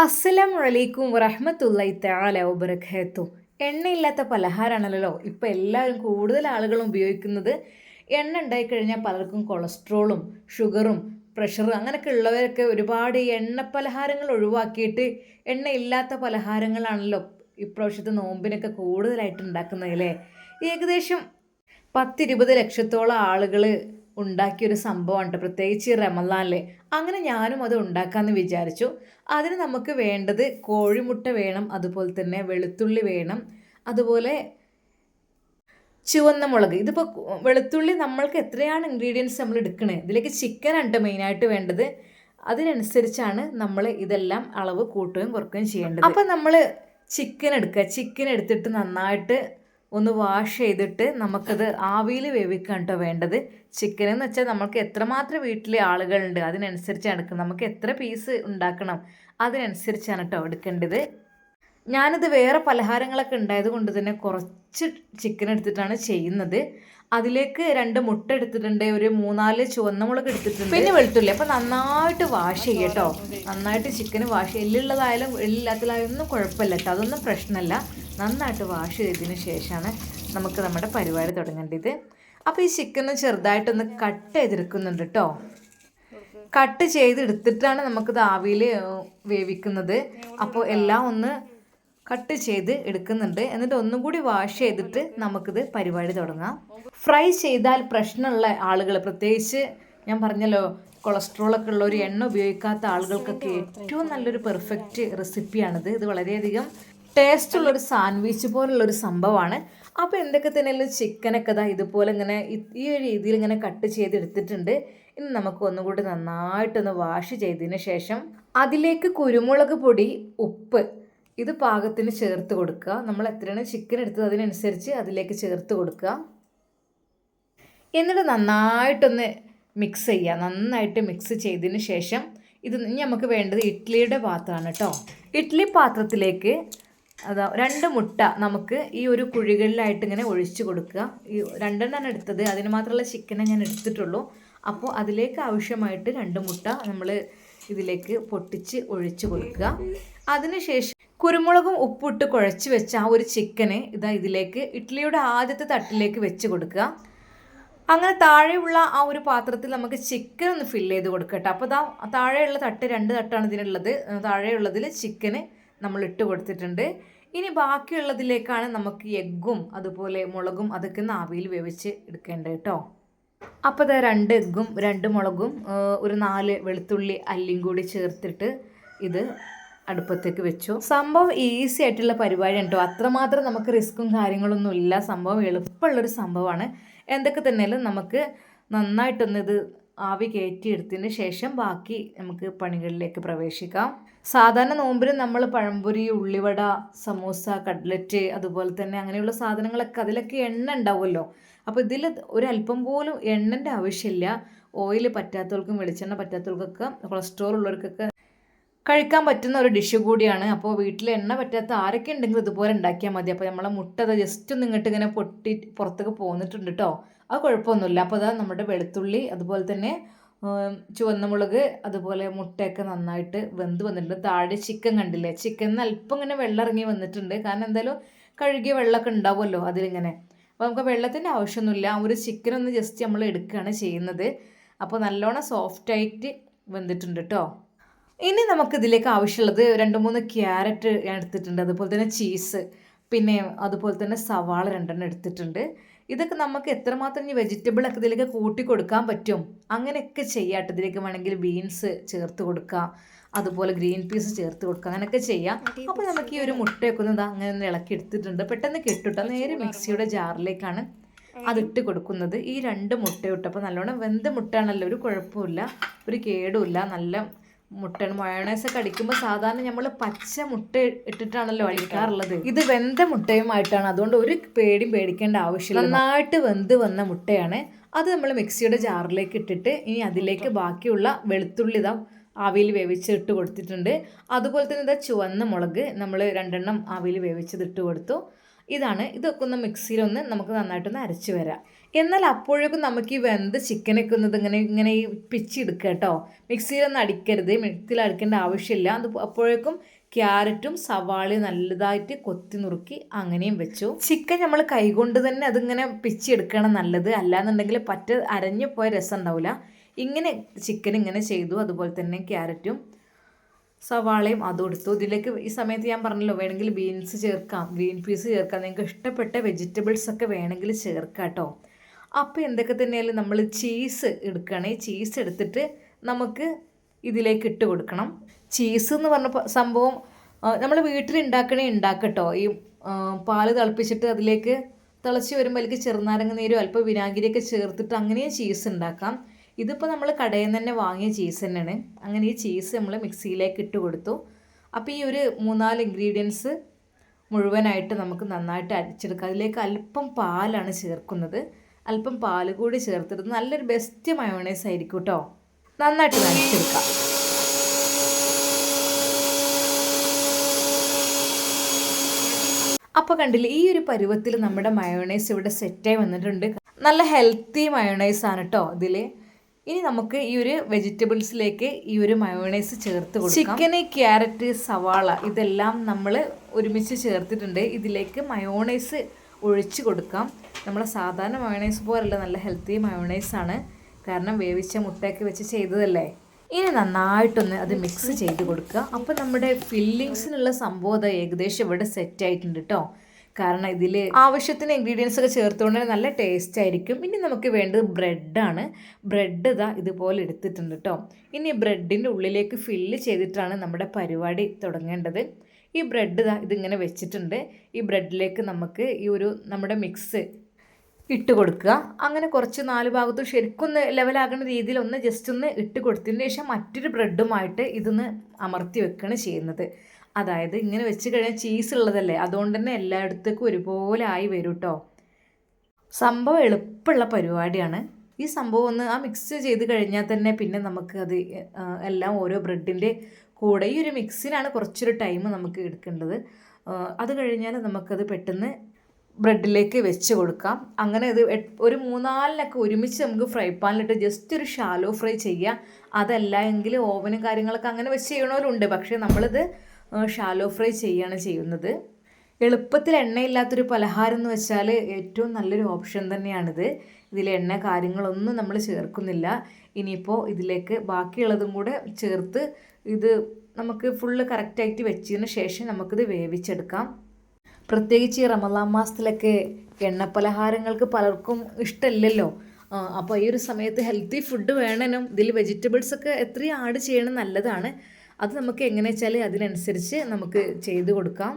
അസ്സലാമു അലൈക്കും വറഹ്മത്തുള്ളാഹി തആല വബറകാതുഹു. എണ്ണയില്ലാത്ത പലഹാരമാണല്ലോ ഇപ്പോൾ എല്ലാവരും കൂടുതൽ ആളുകളും ഉപയോഗിക്കുന്നത്. എണ്ണ ഉണ്ടായിക്കഴിഞ്ഞാൽ പലർക്കും കൊളസ്ട്രോളും ഷുഗറും പ്രഷറും അങ്ങനെയൊക്കെ ഉള്ളവരൊക്കെ ഒരുപാട് ഈ എണ്ണ പലഹാരങ്ങൾ ഒഴിവാക്കിയിട്ട് എണ്ണയില്ലാത്ത പലഹാരങ്ങളാണല്ലോ ഇപ്രാവശ്യത്തെ നോമ്പിനൊക്കെ കൂടുതലായിട്ട് ഉണ്ടാക്കുന്നത് അല്ലേ. ഏകദേശം 10-20 ലക്ഷത്തോളം ആളുകൾ ഉണ്ടാക്കിയൊരു സംഭവമാണ്, പ്രത്യേകിച്ച് റമദാനിൽ. അങ്ങനെ ഞാനും അത് ഉണ്ടാക്കാമെന്ന് വിചാരിച്ചു. അതിന് നമുക്ക് വേണ്ടത് കോഴിമുട്ട വേണം, അതുപോലെ തന്നെ വെളുത്തുള്ളി വേണം, അതുപോലെ ചുവന്ന മുളക്. ഇതിപ്പോൾ വെളുത്തുള്ളി നമ്മൾക്ക് എത്രയാണ് ഇൻഗ്രീഡിയൻസ് നമ്മൾ എടുക്കണേ, ഇതിലേക്ക് ചിക്കൻ ഉണ്ട് മെയിനായിട്ട് വേണ്ടത്. അതിനനുസരിച്ചാണ് നമ്മൾ ഇതെല്ലാം അളവ് കൂട്ടുകയും കുറയ്ക്കുകയും ചെയ്യേണ്ടത്. അപ്പം നമ്മൾ ചിക്കൻ എടുക്കുക. ചിക്കൻ എടുത്തിട്ട് നന്നായിട്ട് ഒന്ന് വാഷ് ചെയ്തിട്ട് നമുക്കത് ആവിയിൽ വേവിക്കാൻ കേട്ടോ വേണ്ടത്. ചിക്കൻ എന്ന് വെച്ചാൽ നമുക്ക് എത്രമാത്രം വീട്ടിലെ ആളുകളുണ്ട് അതിനനുസരിച്ചാണ് എടുക്കുന്നത്. നമുക്ക് എത്ര പീസ് ഉണ്ടാക്കണം അതിനനുസരിച്ചാണ് കേട്ടോ എടുക്കേണ്ടത്. ഞാനിത് വേറെ പലഹാരങ്ങളൊക്കെ ഉണ്ടായത് കൊണ്ട് തന്നെ കുറച്ച് ചിക്കൻ എടുത്തിട്ടാണ് ചെയ്യുന്നത്. അതിലേക്ക് 2 മുട്ട എടുത്തിട്ടുണ്ട്, ഒരു 3-4 ചുവന്ന മുളക് എടുത്തിട്ടുണ്ട്, പിന്നെ വെളുത്തുള്ളി. അപ്പോൾ നന്നായിട്ട് വാഷ് ചെയ്യുക കേട്ടോ. നന്നായിട്ട് ചിക്കൻ വാഷ്, എല്ലുള്ളതായാലും എല്ലില്ലാത്തതായാലും ഒന്നും കുഴപ്പമില്ല കേട്ടോ, അതൊന്നും പ്രശ്നമല്ല. നന്നായിട്ട് വാഷ് ചെയ്തതിന് ശേഷമാണ് നമുക്ക് നമ്മുടെ പരിപാടി തുടങ്ങേണ്ടത്. അപ്പോൾ ഈ ചിക്കൻ ചെറുതായിട്ടൊന്ന് കട്ട് ചെയ്തെടുക്കുന്നുണ്ട് കേട്ടോ. കട്ട് ചെയ്തെടുത്തിട്ടാണ് നമുക്കിത് ആവിയിൽ വേവിക്കുന്നത്. അപ്പോൾ എല്ലാം ഒന്ന് കട്ട് ചെയ്ത് എടുക്കുന്നുണ്ട്. എന്നിട്ട് ഒന്നും കൂടി വാഷ് ചെയ്തിട്ട് നമുക്കിത് പരിപാടി തുടങ്ങാം. ഫ്രൈ ചെയ്താൽ പ്രശ്നമുള്ള ആളുകൾ, പ്രത്യേകിച്ച് ഞാൻ പറഞ്ഞല്ലോ കൊളസ്ട്രോളൊക്കെ ഉള്ള ഒരു എണ്ണ ഉപയോഗിക്കാത്ത ആളുകൾക്കൊക്കെ ഏറ്റവും നല്ലൊരു പെർഫെക്റ്റ് റെസിപ്പിയാണിത്. ഇത് വളരെയധികം ടേസ്റ്റ് ഉള്ളൊരു സാൻഡ്വിച്ച് പോലുള്ളൊരു സംഭവമാണ്. അപ്പോൾ എന്തൊക്കെ തന്നെയല്ലോ ചിക്കനൊക്കെ ഇതുപോലെ ഇങ്ങനെ ഈ ഒരു രീതിയിൽ ഇങ്ങനെ കട്ട് ചെയ്തെടുത്തിട്ടുണ്ട്. ഇനി നമുക്ക് ഒന്നുകൂടി നന്നായിട്ടൊന്ന് വാഷ് ചെയ്തതിന് ശേഷം അതിലേക്ക് കുരുമുളക് പൊടി, ഉപ്പ് ഇത് പാകത്തിന് ചേർത്ത് കൊടുക്കുക. നമ്മൾ എത്രയാണ് ചിക്കൻ എടുത്തത് അതിനനുസരിച്ച് അതിലേക്ക് ചേർത്ത് കൊടുക്കുക. എന്നിട്ട് നന്നായിട്ടൊന്ന് മിക്സ് ചെയ്യുക. നന്നായിട്ട് മിക്സ് ചെയ്തതിന് ശേഷം ഇത് നമുക്ക് വേണ്ടത് ഇഡ്ഡലിയുടെ പാത്രമാണ് കേട്ടോ. ഇഡ്ഡലി പാത്രത്തിലേക്ക് 2 മുട്ട നമുക്ക് ഈ ഒരു കുഴികളിലായിട്ട് ഇങ്ങനെ ഒഴിച്ച് കൊടുക്കുക. ഈ 2 എണ്ണമാണ് എടുത്തത്, അതിന് മാത്രമുള്ള ചിക്കനെ ഞാൻ എടുത്തിട്ടുള്ളൂ. അപ്പോൾ അതിലേക്ക് ആവശ്യമായിട്ട് 2 മുട്ട നമ്മൾ ഇതിലേക്ക് പൊട്ടിച്ച് ഒഴിച്ച് കൊടുക്കുക. അതിനുശേഷം കുരുമുളകും ഉപ്പിട്ട് കുഴച്ച് വെച്ച ആ ഒരു ചിക്കന് ഇതിലേക്ക് ഇഡ്ഡലിയുടെ ആദ്യത്തെ തട്ടിലേക്ക് വെച്ച് കൊടുക്കുക. അങ്ങനെ താഴെയുള്ള ആ ഒരു പാത്രത്തിൽ നമുക്ക് ചിക്കൻ ഒന്ന് ഫില്ല് ചെയ്ത് കൊടുക്കട്ടെ. അപ്പോൾ താഴെയുള്ള തട്ട് 2 തട്ടാണ് ഇതിനുള്ളത്. താഴെയുള്ളതിൽ ചിക്കന് നമ്മൾ ഇട്ട് കൊടുത്തിട്ടുണ്ട്. ഇനി ബാക്കിയുള്ളതിലേക്കാണ് നമുക്ക് എഗ്ഗും അതുപോലെ മുളകും അതൊക്കെ ആവിയിൽ വേവിച്ച് എടുക്കേണ്ടത് കേട്ടോ. അപ്പോൾ 2 എഗ്ഗും 2 മുളകും ഒരു 4 വെളുത്തുള്ളി അല്ലിയും കൂടി ചേർത്തിട്ട് ഇത് അടുപ്പത്തേക്ക് വെച്ചു. സംഭവം ഈസി ആയിട്ടുള്ള പരിപാടിയാണ് കേട്ടോ. അത്രമാത്രം നമുക്ക് റിസ്ക്കും കാര്യങ്ങളൊന്നും ഇല്ല. സംഭവം എളുപ്പമുള്ളൊരു സംഭവമാണ്. എന്തൊക്കെ തന്നെയാലും നമുക്ക് നന്നായിട്ടൊന്ന് ഇത് ആവി കയറ്റിയെടുത്തതിന് ശേഷം ബാക്കി നമുക്ക് പണികളിലേക്ക് പ്രവേശിക്കാം. സാധാരണ നോമ്പിന് നമ്മൾ പഴംപൊരി, ഉള്ളിവട, സമൂസ, കട്ട്ലറ്റ് അതുപോലെ തന്നെ അങ്ങനെയുള്ള സാധനങ്ങളൊക്കെ അതിലൊക്കെ എണ്ണ ഉണ്ടാവുമല്ലോ. അപ്പോൾ ഇതിൽ ഒരല്പം പോലും എണ്ണൻ്റെ ആവശ്യമില്ല. ഓയിൽ പറ്റാത്തവർക്കും വെളിച്ചെണ്ണ പറ്റാത്തവർക്കൊക്കെ കൊളസ്ട്രോൾ ഉള്ളവർക്കൊക്കെ കഴിക്കാൻ പറ്റുന്ന ഒരു ഡിഷ് കൂടിയാണ്. അപ്പോൾ വീട്ടിൽ എണ്ണ പറ്റാത്ത ആരൊക്കെ ഉണ്ടെങ്കിലും ഇതുപോലെ ഉണ്ടാക്കിയാൽ മതി. അപ്പോൾ നമ്മളെ മുട്ട ജസ്റ്റ് ഒന്ന് ഇങ്ങോട്ട് ഇങ്ങനെ പൊട്ടി പുറത്തേക്ക് പോന്നിട്ടുണ്ട് കേട്ടോ. അത് കുഴപ്പമൊന്നുമില്ല. അപ്പോൾ നമ്മുടെ വെളുത്തുള്ളി അതുപോലെ തന്നെ ചുവന്ന മുളക് അതുപോലെ മുട്ടയൊക്കെ നന്നായിട്ട് വെന്ത് വന്നിട്ടുണ്ട്. താഴെ ചിക്കൻ കണ്ടില്ലേ, ചിക്കനിൽ അല്പം ഇങ്ങനെ വെള്ളം ഇറങ്ങി വന്നിട്ടുണ്ട്. കാരണം എന്തായാലും കഴുകിയ വെള്ളമൊക്കെ ഉണ്ടാവുമല്ലോ അതിലിങ്ങനെ. അപ്പോൾ നമുക്ക് വെള്ളത്തിൻ്റെ ആവശ്യമൊന്നുമില്ല. ഒരു ചിക്കൻ ഒന്ന് ജസ്റ്റ് നമ്മൾ എടുക്കുകയാണ് ചെയ്യുന്നത്. അപ്പോൾ നല്ലോണം സോഫ്റ്റായിട്ട് വെന്തിട്ടുണ്ട് കേട്ടോ. ഇനി നമുക്കിതിലേക്ക് ആവശ്യമുള്ളത് 2-3 ക്യാരറ്റ് ഞാൻ എടുത്തിട്ടുണ്ട്, അതുപോലെ തന്നെ ചീസ്, പിന്നെ അതുപോലെ തന്നെ സവാള 2 എടുത്തിട്ടുണ്ട്. ഇതൊക്കെ നമുക്ക് എത്രമാത്രം ഇനി വെജിറ്റബിളൊക്കെ ഇതിലേക്ക് കൂട്ടി കൊടുക്കാൻ പറ്റും അങ്ങനെയൊക്കെ ചെയ്യാം. ഇതിലേക്ക് വേണമെങ്കിൽ ബീൻസ് ചേർത്ത് കൊടുക്കുക, അതുപോലെ ഗ്രീൻ പീസ് ചേർത്ത് കൊടുക്കുക, അങ്ങനെയൊക്കെ ചെയ്യാം. അപ്പോൾ നമുക്ക് ഈ ഒരു മുട്ടയൊക്കെ ഒന്ന് അങ്ങനെ ഇളക്കി എടുത്തിട്ടുണ്ട്. പെട്ടെന്ന് കെട്ടിട്ട് നേരെ മിക്സിയുടെ ജാറിലേക്കാണ് അതിട്ട് കൊടുക്കുന്നത്. ഈ 2 മുട്ട ഇട്ടപ്പോൾ നല്ലോണം വെന്ത മുട്ടയാണല്ലോ, ഒരു കുഴപ്പമില്ല, ഒരു കേടുമില്ല. നല്ല മുട്ടയാണ്. മയോണൈസൊക്കെ അടിക്കുമ്പോൾ സാധാരണ നമ്മൾ പച്ച മുട്ട ഇട്ടിട്ടാണല്ലോ അടിക്കാറുള്ളത്. ഇത് വെന്ത മുട്ടയുമായിട്ടാണ്, അതുകൊണ്ട് ഒരു പേടിക്കേണ്ട ആവശ്യമില്ല. നന്നായിട്ട് വെന്ത് വന്ന മുട്ടയാണ്. അത് നമ്മൾ മിക്സിയുടെ ജാറിലേക്ക് ഇട്ടിട്ട് ഇനി അതിലേക്ക് ബാക്കിയുള്ള വെളുത്തുള്ളി ആവിയിൽ വേവിച്ചിട്ട് കൊടുത്തിട്ടുണ്ട്. അതുപോലെ തന്നെ ചുവന്ന മുളക് നമ്മൾ 2 ആവിയിൽ വേവിച്ചത് ഇട്ട് കൊടുത്തു. ഇതൊക്കെ ഒന്ന് മിക്സിയിലൊന്ന് നമുക്ക് നന്നായിട്ടൊന്ന് അരച്ച് വരാം. എന്നാൽ അപ്പോഴേക്കും നമുക്ക് ഈ വെന്ത ചിക്കനൊക്കെ ഒന്നത് ഇങ്ങനെ ഈ പിച്ചെടുക്കുക കേട്ടോ. മിക്സിയിലൊന്നും അടിക്കരുത്, മിക്സിയിൽ അടിക്കേണ്ട ആവശ്യമില്ല. അത് അപ്പോഴേക്കും ക്യാരറ്റും സവാളയും നല്ലതായിട്ട് കൊത്തി നുറുക്കി അങ്ങനെയും വെച്ചു. ചിക്കൻ നമ്മൾ കൈകൊണ്ട് തന്നെ അതിങ്ങനെ പിച്ചെടുക്കണം നല്ലത്, അല്ലാന്നുണ്ടെങ്കിൽ അരഞ്ഞു പോയ രസം ഉണ്ടാവില്ല. ഇങ്ങനെ ചിക്കൻ ഇങ്ങനെ ചെയ്തു. അതുപോലെ തന്നെ ക്യാരറ്റും സവാളയും അതും എടുത്തു. ഇതിലേക്ക് ഈ സമയത്ത് ഞാൻ പറഞ്ഞല്ലോ വേണമെങ്കിൽ ബീൻസ് ചേർക്കാം, ഗ്രീൻ പീസ് ചേർക്കാം, നിങ്ങൾക്ക് ഇഷ്ടപ്പെട്ട വെജിറ്റബിൾസ് ഒക്കെ വേണമെങ്കിൽ ചേർക്കാം കേട്ടോ. അപ്പോൾ എന്തൊക്കെ തന്നെയായാലും നമ്മൾ ചീസ് എടുക്കുകയാണ്. ഈ ചീസ് എടുത്തിട്ട് നമുക്ക് ഇതിലേക്ക് ഇട്ട് കൊടുക്കണം. ചീസ് എന്ന് പറഞ്ഞ സംഭവം നമ്മൾ വീട്ടിൽ ഉണ്ടാക്കട്ടോ. ഈ പാല് തിളപ്പിച്ചിട്ട് അതിലേക്ക് തിളച്ച് വരുമ്പോൾ അതിലേക്ക് ചെറുനാരങ്ങ നീരും അല്പം വിനാഗിരിയൊക്കെ ചേർത്തിട്ട് അങ്ങനെയും ചീസ് ഉണ്ടാക്കാം. ഇതിപ്പോൾ നമ്മൾ കടയിൽ നിന്ന് തന്നെ വാങ്ങിയ ചീസ് തന്നെയാണ്. അങ്ങനെ ഈ ചീസ് നമ്മൾ മിക്സിയിലേക്ക് ഇട്ട് കൊടുത്തു. അപ്പോൾ ഈ ഒരു 3-4 ഇൻഗ്രീഡിയൻസ് മുഴുവനായിട്ട് നമുക്ക് നന്നായിട്ട് അടിച്ചെടുക്കാം. അതിലേക്ക് അല്പം പാലാണ് ചേർക്കുന്നത്. അല്പം പാൽ കൂടി ചേർത്തിട്ട് നല്ലൊരു ബെസ്റ്റ് മയോണൈസ് ആയിരിക്കും കേട്ടോ. നന്നായിട്ട് നനച്ചെടുക്കാം. അപ്പോൾ കണ്ടില്ലേ, ഈ ഒരു പരുവത്തിൽ നമ്മുടെ മയോണൈസ് ഇവിടെ സെറ്റായി വന്നിട്ടുണ്ട്. നല്ല ഹെൽത്തി മയോണൈസ് ആണ് കേട്ടോ ഇതിൽ. ഇനി നമുക്ക് ഈ ഒരു വെജിറ്റബിൾസിലേക്ക് ഈ ഒരു മയോണൈസ് ചേർത്ത് കൊടുക്കാം. ചിക്കന്, ക്യാരറ്റ്, സവാള ഇതെല്ലാം നമ്മൾ ഒരുമിച്ച് ചേർത്തിട്ടുണ്ട്. ഇതിലേക്ക് മയോണൈസ് ഒഴിച്ച് കൊടുക്കാം. നമ്മളെ സാധാരണ മയോണൈസ് പോലല്ല, നല്ല ഹെൽത്തി മയോണൈസാണ്. കാരണം വേവിച്ച മുട്ടയൊക്കെ വെച്ച് ചെയ്തതല്ലേ. ഇനി നന്നായിട്ടൊന്ന് അത് മിക്സ് ചെയ്ത് കൊടുക്കുക. അപ്പോൾ നമ്മുടെ ഫില്ലിങ്സിനുള്ള സംഭവം ഏകദേശം ഇവിടെ സെറ്റ് ആയിട്ടുണ്ട് കേട്ടോ. കാരണം ഇതിൽ ആവശ്യത്തിന് ഇൻഗ്രീഡിയൻസ് ഒക്കെ ചേർത്തുകൊണ്ട് നല്ല ടേസ്റ്റ് ആയിരിക്കും. ഇനി നമുക്ക് വേണ്ടത് ബ്രെഡാണ്. ബ്രെഡ് ഇതുപോലെ എടുത്തിട്ടുണ്ട് കേട്ടോ. ഇനി ബ്രെഡിൻ്റെ ഉള്ളിലേക്ക് ഫില്ല് ചെയ്തിട്ടാണ് നമ്മുടെ പരിപാടി തുടങ്ങേണ്ടത്. ഈ ബ്രെഡ് ഇതിങ്ങനെ വെച്ചിട്ടുണ്ട്. ഈ ബ്രെഡിലേക്ക് നമുക്ക് ഈ ഒരു നമ്മുടെ മിക്സ് ഇട്ട് കൊടുക്കുക. അങ്ങനെ കുറച്ച് 4 ഭാഗത്തും ശരിക്കൊന്ന് ലെവലാകുന്ന രീതിയിൽ ജസ്റ്റ് ഒന്ന് ഇട്ട് കൊടുത്തതിന് ശേഷം മറ്റൊരു ബ്രെഡുമായിട്ട് ഇതൊന്ന് അമർത്തി വെക്കുകയാണ് ചെയ്യുന്നത്. അതായത് ഇങ്ങനെ വെച്ച് കഴിഞ്ഞാൽ ചീസ് ഉള്ളതല്ലേ, അതുകൊണ്ട് തന്നെ എല്ലായിടത്തേക്കും ഒരുപോലെ ആയി വരും കേട്ടോ. സംഭവം എളുപ്പമുള്ള പരിപാടിയാണ്. ഈ സംഭവം ഒന്ന് മിക്സ് ചെയ്ത് കഴിഞ്ഞാൽ തന്നെ പിന്നെ നമുക്ക് അത് എല്ലാം ഓരോ ബ്രെഡിൻ്റെ കൂടെ ഈ ഒരു മിക്സിനാണ് കുറച്ചൊരു ടൈം നമുക്ക് എടുക്കേണ്ടത്. അത് കഴിഞ്ഞാൽ നമുക്കത് പെട്ടെന്ന് ബ്രെഡിലേക്ക് വെച്ച് കൊടുക്കാം. അങ്ങനെ ഇത് ഒരു 3-4 ഒരുമിച്ച് നമുക്ക് ഫ്രൈ പാനിലിട്ട് ജസ്റ്റ് ഒരു ഷാലോ ഫ്രൈ ചെയ്യുക. അതല്ല എങ്കിൽ ഓവനും കാര്യങ്ങളൊക്കെ അങ്ങനെ വെച്ച് ചെയ്യണവരുണ്ട്. പക്ഷേ നമ്മളിത് ഷാലോ ഫ്രൈ ചെയ്യുകയാണ് ചെയ്യുന്നത്. എളുപ്പത്തിൽ എണ്ണയില്ലാത്തൊരു പലഹാരം എന്ന് വെച്ചാൽ ഏറ്റവും നല്ലൊരു ഓപ്ഷൻ തന്നെയാണിത്. ഇതിൽ എണ്ണ കാര്യങ്ങളൊന്നും നമ്മൾ ചേർക്കുന്നില്ല. ഇനിയിപ്പോൾ ഇതിലേക്ക് ബാക്കിയുള്ളതും കൂടെ ചേർത്ത് ഇത് നമുക്ക് ഫുള്ള് കറക്റ്റായിട്ട് വെച്ചതിന് ശേഷം നമുക്കിത് വേവിച്ചെടുക്കാം. പ്രത്യേകിച്ച് ഈ റമദാൻ മാസത്തിലൊക്കെ എണ്ണപ്പലഹാരങ്ങൾക്ക് പലർക്കും ഇഷ്ടമില്ലല്ലോ. അപ്പോൾ ഈ ഒരു സമയത്ത് ഹെൽത്തി ഫുഡ് വേണം. ഇതിൽ വെജിറ്റബിൾസൊക്കെ എത്രയും ആഡ് ചെയ്യണം നല്ലതാണ്. അത് നമുക്ക് എങ്ങനെ വെച്ചാൽ അതിനനുസരിച്ച് നമുക്ക് ചെയ്ത് കൊടുക്കാം.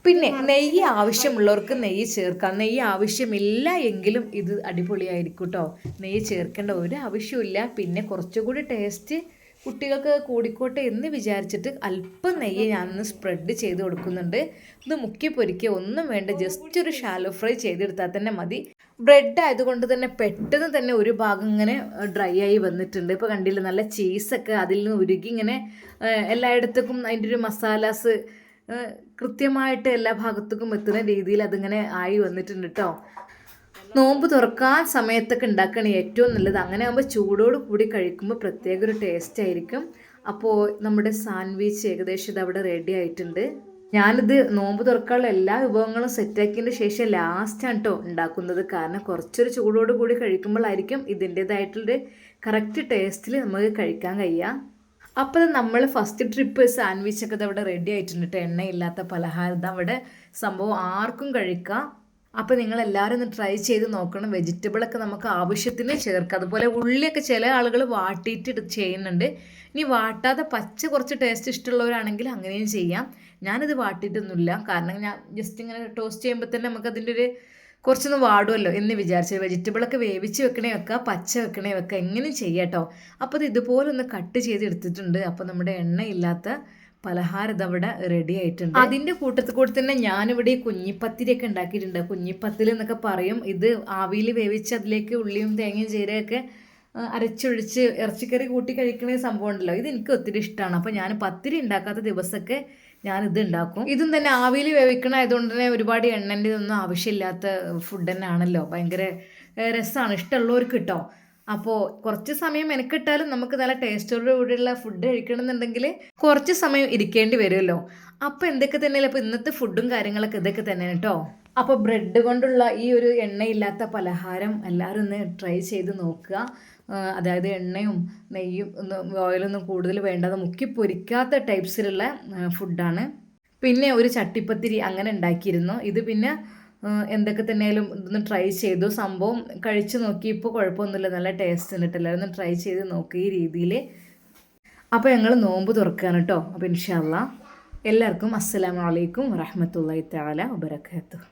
പിന്നെ നെയ്യ് ആവശ്യമുള്ളവർക്ക് നെയ്യ് ചേർക്കാം. നെയ്യ് ആവശ്യമില്ല എങ്കിലും ഇത് അടിപൊളിയായിരിക്കും കേട്ടോ. നെയ്യ് ചേർക്കേണ്ട ഒരു ആവശ്യമില്ല. പിന്നെ കുറച്ചുകൂടി ടേസ്റ്റ് കുട്ടികൾക്ക് കൂടിക്കോട്ടെ എന്ന് വിചാരിച്ചിട്ട് അല്പം നെയ്യ് ഞാനൊന്ന് സ്പ്രെഡ് ചെയ്ത് കൊടുക്കുന്നുണ്ട്. ഇത് മുക്കി പൊരിക്കുക ഒന്നും വേണ്ട, ജസ്റ്റ് ഒരു ഷാലോ ഫ്രൈ ചെയ്തെടുത്താൽ തന്നെ മതി. ബ്രെഡ് ആയതുകൊണ്ട് തന്നെ പെട്ടെന്ന് തന്നെ ഒരു ഭാഗം ഇങ്ങനെ ഡ്രൈ ആയി വന്നിട്ടുണ്ട്. ഇപ്പോൾ കണ്ടില്ല, നല്ല ചീസൊക്കെ അതിൽ നിന്ന് ഉരുകി ഇങ്ങനെ എല്ലായിടത്തേക്കും അതിൻ്റെ ഒരു മസാലാസ് കൃത്യമായിട്ട് എല്ലാ ഭാഗത്തേക്കും എത്തുന്ന രീതിയിൽ അതിങ്ങനെ ആയി വന്നിട്ടുണ്ട് കേട്ടോ. നോമ്പ് തുറക്കാൻ സമയത്തൊക്കെ ഉണ്ടാക്കുകയാണ് ഏറ്റവും നല്ലത്. അങ്ങനെ ആകുമ്പോൾ ചൂടോട് കൂടി കഴിക്കുമ്പോൾ പ്രത്യേക ഒരു ടേസ്റ്റ് ആയിരിക്കും. അപ്പോൾ നമ്മുടെ സാൻഡ്വിച്ച് ഏകദേശം ഇത് അവിടെ റെഡി ആയിട്ടുണ്ട്. ഞാനിത് നോമ്പ് തുറക്കാനുള്ള എല്ലാ വിഭവങ്ങളും സെറ്റാക്കിയതിന് ശേഷം ലാസ്റ്റാണ് കേട്ടോ ഉണ്ടാക്കുന്നത്. കാരണം കുറച്ചൊരു ചൂടോട് കൂടി കഴിക്കുമ്പോഴായിരിക്കും ഇതിൻ്റേതായിട്ടുള്ളൊരു കറക്റ്റ് ടേസ്റ്റിൽ നമുക്ക് കഴിക്കാൻ കഴിയുക. അപ്പോൾ നമ്മൾ ഫസ്റ്റ് ട്രിപ്പ് സാൻഡ്വിച്ചൊക്കെ ഇത് അവിടെ റെഡി ആയിട്ടുണ്ട് കേട്ടോ. എണ്ണയില്ലാത്ത പലഹാരം അവിടെ സംഭവം ആർക്കും കഴിക്കാം. അപ്പോൾ നിങ്ങളെല്ലാവരും ഒന്ന് ട്രൈ ചെയ്ത് നോക്കണം. വെജിറ്റബിളൊക്കെ നമുക്ക് ആവശ്യത്തിന് ചേർക്കാം. അതുപോലെ ഉള്ളിയൊക്കെ ചില ആളുകൾ വാട്ടിയിട്ട് ചെയ്യുന്നുണ്ട്. ഇനി വാട്ടാതെ പച്ച കുറച്ച് ടേസ്റ്റ് ഇഷ്ടമുള്ളവരാണെങ്കിൽ അങ്ങനെയും ചെയ്യാം. ഞാനിത് വാട്ടിയിട്ടൊന്നുമില്ല. കാരണം ഞാൻ ജസ്റ്റ് ഇങ്ങനെ ടോസ്റ്റ് ചെയ്യുമ്പോൾ തന്നെ നമുക്കതിൻ്റെ ഒരു കുറച്ചൊന്ന് വാടുമല്ലോ എന്ന് വിചാരിച്ചു. വെജിറ്റബിളൊക്കെ വേവിച്ച് വെക്കണേ വെക്കുക, പച്ച വെക്കണേ വെക്കുക, എങ്ങനെയും ചെയ്യാം കേട്ടോ. അപ്പോൾ ഇത് ഇതുപോലെ ഒന്ന് കട്ട് ചെയ്ത് എടുത്തിട്ടുണ്ട്. അപ്പോൾ നമ്മുടെ എണ്ണയില്ലാത്ത പലഹാരം ഇതവിടെ റെഡി ആയിട്ടുണ്ട്. അതിൻ്റെ കൂട്ടത്തിൽ കൂടി തന്നെ ഞാനിവിടെ കുഞ്ഞിപ്പത്തിരിയൊക്കെ ഉണ്ടാക്കിയിട്ടുണ്ട്. കുഞ്ഞിപ്പത്തിൽ എന്നൊക്കെ പറയും. ഇത് ആവിയിൽ വേവിച്ച് അതിലേക്ക് ഉള്ളിയും തേങ്ങയും ജീരകമൊക്കെ അരച്ചൊഴിച്ച് ഇറച്ചിക്കറി കൂട്ടി കഴിക്കുന്ന സംഭവം ഉണ്ടല്ലോ, ഇത് എനിക്ക് ഒത്തിരി ഇഷ്ടമാണ്. അപ്പോൾ ഞാൻ പത്തിരി ഉണ്ടാക്കാത്ത ദിവസമൊക്കെ ഞാനിത് ഉണ്ടാക്കും. ഇതും തന്നെ ആവിയിൽ വേവിക്കണമായതുകൊണ്ട് തന്നെ ഒരുപാട് എണ്ണൻ്റെ ഇതൊന്നും ആവശ്യമില്ലാത്ത ഫുഡ് തന്നെ ആണല്ലോ. ഭയങ്കര രസമാണ്, ഇഷ്ടമുള്ളവർക്ക് കിട്ടോ. അപ്പോൾ കുറച്ച് സമയം മെനക്കെട്ടാലും നമുക്ക് നല്ല ടേസ്റ്റോട് കൂടിയുള്ള ഫുഡ് കഴിക്കണമെന്നുണ്ടെങ്കിൽ കുറച്ച് സമയം ഇരിക്കേണ്ടി വരുമല്ലോ. അപ്പോൾ എന്തൊക്കെ തന്നെയല്ല, ഇപ്പോൾ ഇന്നത്തെ ഫുഡും കാര്യങ്ങളൊക്കെ ഇതൊക്കെ തന്നെയാണ് കേട്ടോ. അപ്പോൾ ബ്രെഡ് കൊണ്ടുള്ള ഈ ഒരു എണ്ണയില്ലാത്ത പലഹാരം എല്ലാവരും ഒന്ന് ട്രൈ ചെയ്ത് നോക്കുക. അതായത് എണ്ണയും നെയ്യും ഓയിലൊന്നും കൂടുതൽ വേണ്ടാതെ മുക്കി പൊരിക്കാത്ത ടൈപ്സിലുള്ള ഫുഡാണ്. പിന്നെ ഒരു ചട്ടിപ്പത്തിരി അങ്ങനെ ഉണ്ടാക്കിയിരുന്നു. ഇത് പിന്നെ എന്തൊക്കെ തന്നെയാലും ഇതൊന്ന് ട്രൈ ചെയ്തു. സംഭവം കഴിച്ച് നോക്കി, ഇപ്പോൾ കുഴപ്പമൊന്നുമില്ല, നല്ല ടേസ്റ്റ് ഉണ്ട്. എല്ലാവരും ട്രൈ ചെയ്ത് നോക്കി ഈ രീതിയിൽ. അപ്പോൾ ഞങ്ങൾ നോമ്പ് തുറക്കുകയാണ് കേട്ടോ. അപ്പോൾ ഇൻഷാ അല്ലാഹ് എല്ലാവർക്കും അസ്സലാമു അലൈക്കും വറഹ്മത്തുള്ളാഹി തആല വബറകാതുഹു.